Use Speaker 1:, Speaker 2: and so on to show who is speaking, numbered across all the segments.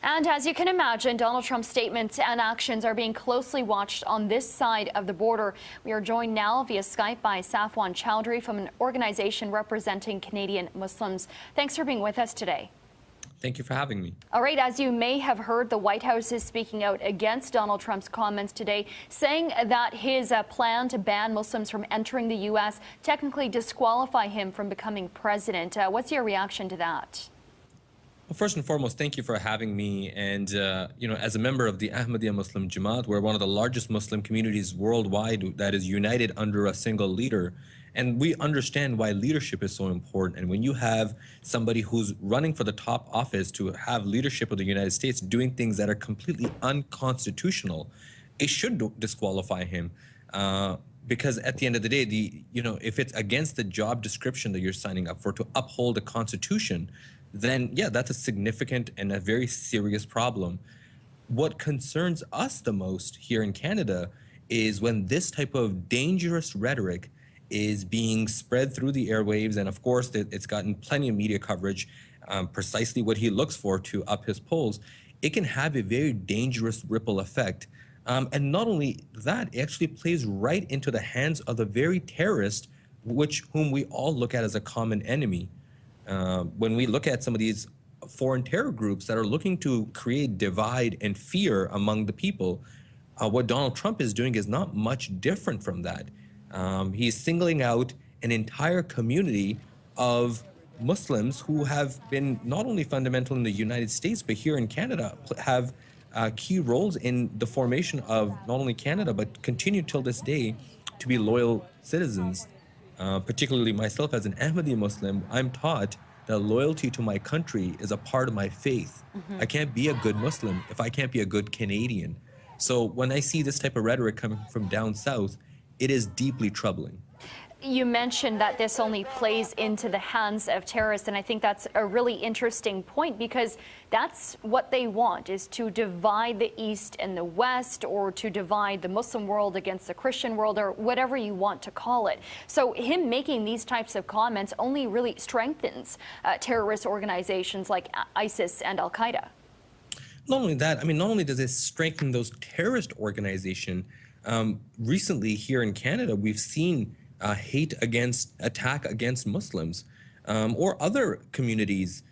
Speaker 1: And as you can imagine, Donald Trump's statements and actions are being closely watched on this side of the border. We are joined now via Skype by Safwan Chowdhury from an organization representing Canadian Muslims. Thanks for being with us today.
Speaker 2: Thank you for having me.
Speaker 1: All right, as you may have heard, the White House is speaking out against Donald Trump's comments today, saying that his plan to ban Muslims from entering the U.S. technically disqualify him from becoming president. What's your reaction to that?
Speaker 2: Well, first and foremost, thank you for having me. And, as a member of the Ahmadiyya Muslim Jamaat, we're one of the largest Muslim communities worldwide that is united under a single leader. And we understand why leadership is so important. And when you have somebody who's running for the top office to have leadership of the United States doing things that are completely unconstitutional, it should disqualify him. Because at the end of the day, if it's against the job description that you're signing up for to uphold the Constitution, then yeah, that's a significant and a very serious problem. What concerns us the most here in Canada is when this type of dangerous rhetoric is being spread through the airwaves, and of course it's gotten plenty of media coverage, precisely what he looks for to up his polls. It can have a very dangerous ripple effect. And not only that, it actually plays right into the hands of the very terrorist, whom we all look at as a common enemy. When we look at some of these foreign terror groups that are looking to create divide and fear among the people, what Donald Trump is doing is not much different from that. He's singling out an entire community of Muslims who have been not only fundamental in the United States, but here in Canada have key roles in the formation of not only Canada, but continue till this day to be loyal citizens. Particularly myself as an Ahmadiyya Muslim, I'm taught that loyalty to my country is a part of my faith. I can't be a good Muslim if I can't be a good Canadian. So when I see this type of rhetoric coming from down south, it is deeply troubling.
Speaker 1: You mentioned that this only plays into the hands of terrorists, and I think that's a really interesting point because that's what they want, is to divide the East and the West, or to divide the Muslim world against the Christian world, or whatever you want to call it. So him making these types of comments only really strengthens terrorist organizations like ISIS and Al-Qaeda.
Speaker 2: Not only that, not only does it strengthen those terrorist organizations, recently here in Canada, we've seen attack against Muslims or other communities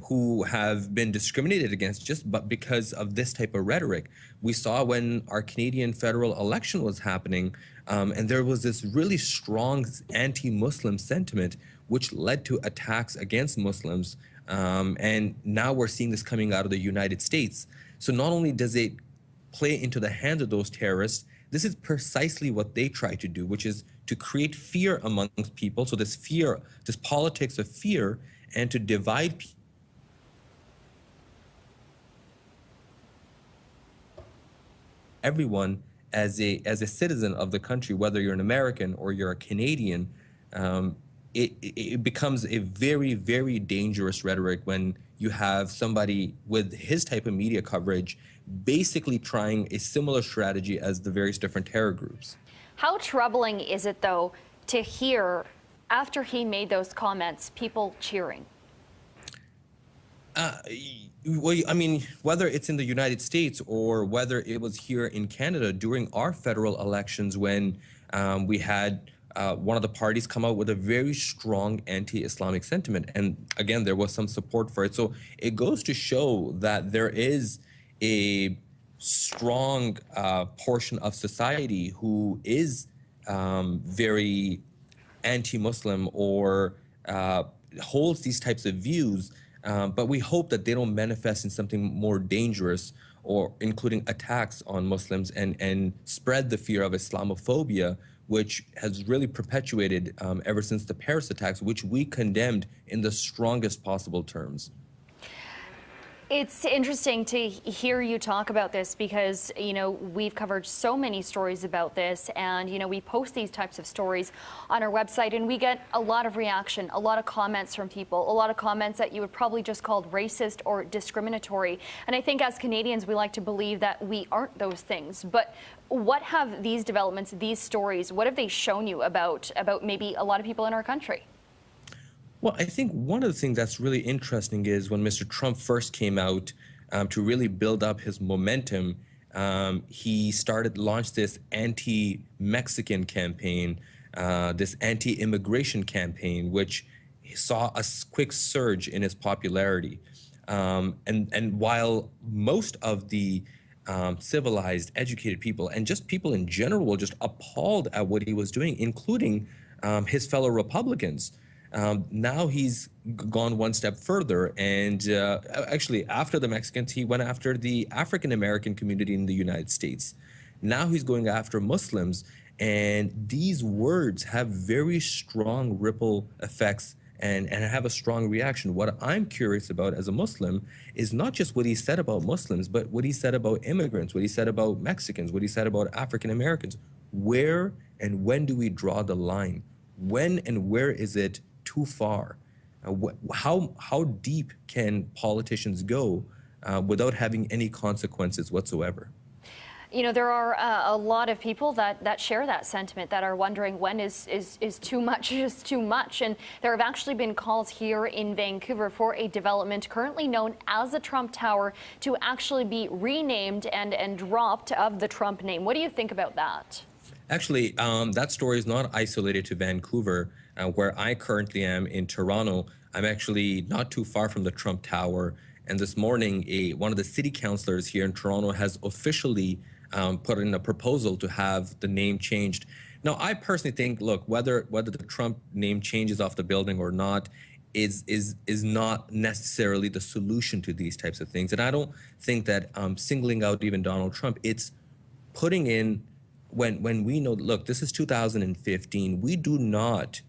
Speaker 2: who have been discriminated against but because of this type of rhetoric. We saw when our Canadian federal election was happening, and there was this really strong anti-Muslim sentiment, which led to attacks against Muslims. And now we're seeing this coming out of the United States. So not only does it play into the hands of those terrorists, this is precisely what they try to do, which is to create fear amongst people. So this politics of fear, and to divide everyone as a citizen of the country, whether you're an American or you're a Canadian. It becomes a very, very dangerous rhetoric when you have somebody with his type of media coverage basically trying a similar strategy as the various different terror groups.
Speaker 1: How troubling is it, though, to hear, after he made those comments, people cheering?
Speaker 2: Well, whether it's in the United States or whether it was here in Canada during our federal elections when we had one of the parties come out with a very strong anti-Islamic sentiment. And again, there was some support for it. So it goes to show that there is a strong portion of society who is very anti-Muslim or holds these types of views. But we hope that they don't manifest in something more dangerous, or including attacks on Muslims and spread the fear of Islamophobia, which has really perpetuated ever since the Paris attacks, which we condemned in the strongest possible terms.
Speaker 1: It's interesting to hear you talk about this because, we've covered so many stories about this, and, we post these types of stories on our website, and we get a lot of reaction, a lot of comments from people, a lot of comments that you would probably just call racist or discriminatory. And I think as Canadians, we like to believe that we aren't those things. But what have these developments, these stories, what have they shown you about maybe a lot of people in our country?
Speaker 2: Well, I think one of the things that's really interesting is when Mr. Trump first came out to really build up his momentum, he launched this anti-Mexican campaign, this anti-immigration campaign, which saw a quick surge in his popularity. And while most of the civilized, educated people, and just people in general, were just appalled at what he was doing, including his fellow Republicans. Now he's gone one step further, and actually, after the Mexicans, he went after the African American community in the United States. Now he's going after Muslims, and these words have very strong ripple effects and have a strong reaction. What I'm curious about as a Muslim is not just what he said about Muslims, but what he said about immigrants, what he said about Mexicans, what he said about African Americans. Where and when do we draw the line? When and where is it too far? How deep can politicians go without having any consequences whatsoever?
Speaker 1: You know, there are a lot of people that share that sentiment, that are wondering when is too much is too much. And there have actually been calls here in Vancouver for a development currently known as the Trump Tower to actually be renamed and dropped of the Trump name. What do you think about that?
Speaker 2: Actually, that story is not isolated to Vancouver. Where I currently am in Toronto, I'm actually not too far from the Trump Tower. And this morning, one of the city councilors here in Toronto has officially put in a proposal to have the name changed. Now, I personally think, look, whether the Trump name changes off the building or not is not necessarily the solution to these types of things. And I don't think that singling out even Donald Trump, it's putting in, when we know, look, this is 2015, we do not,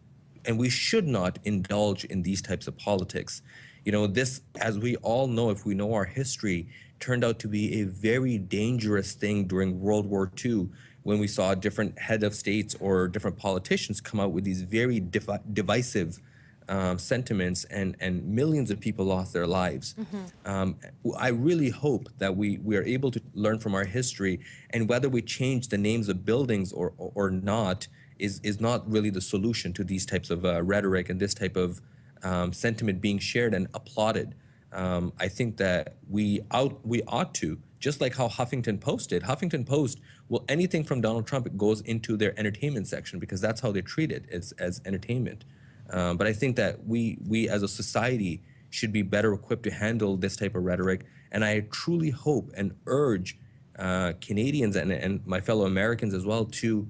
Speaker 2: and we should not indulge in these types of politics. You know, this, as we all know, if we know our history, turned out to be a very dangerous thing during World War II, when we saw different head of states or different politicians come out with these very divisive sentiments, and millions of people lost their lives. I really hope that we are able to learn from our history, and whether we change the names of buildings or not is not really the solution to these types of rhetoric and this type of sentiment being shared and applauded. I think that we ought to, just like how Huffington Post did. Huffington Post, well, anything from Donald Trump, it goes into their entertainment section because that's how they treat it, as entertainment. But I think that we as a society should be better equipped to handle this type of rhetoric. And I truly hope and urge Canadians and my fellow Americans as well to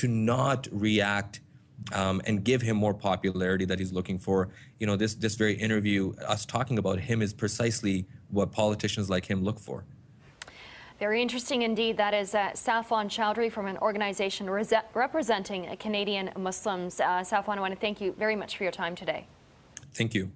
Speaker 2: not react and give him more popularity that he's looking for. You know, this very interview, us talking about him, is precisely what politicians like him look for.
Speaker 1: Very interesting indeed. That is Safwan Chowdhury from an organization representing Canadian Muslims. Safwan, I want to thank you very much for your time today.
Speaker 2: Thank you.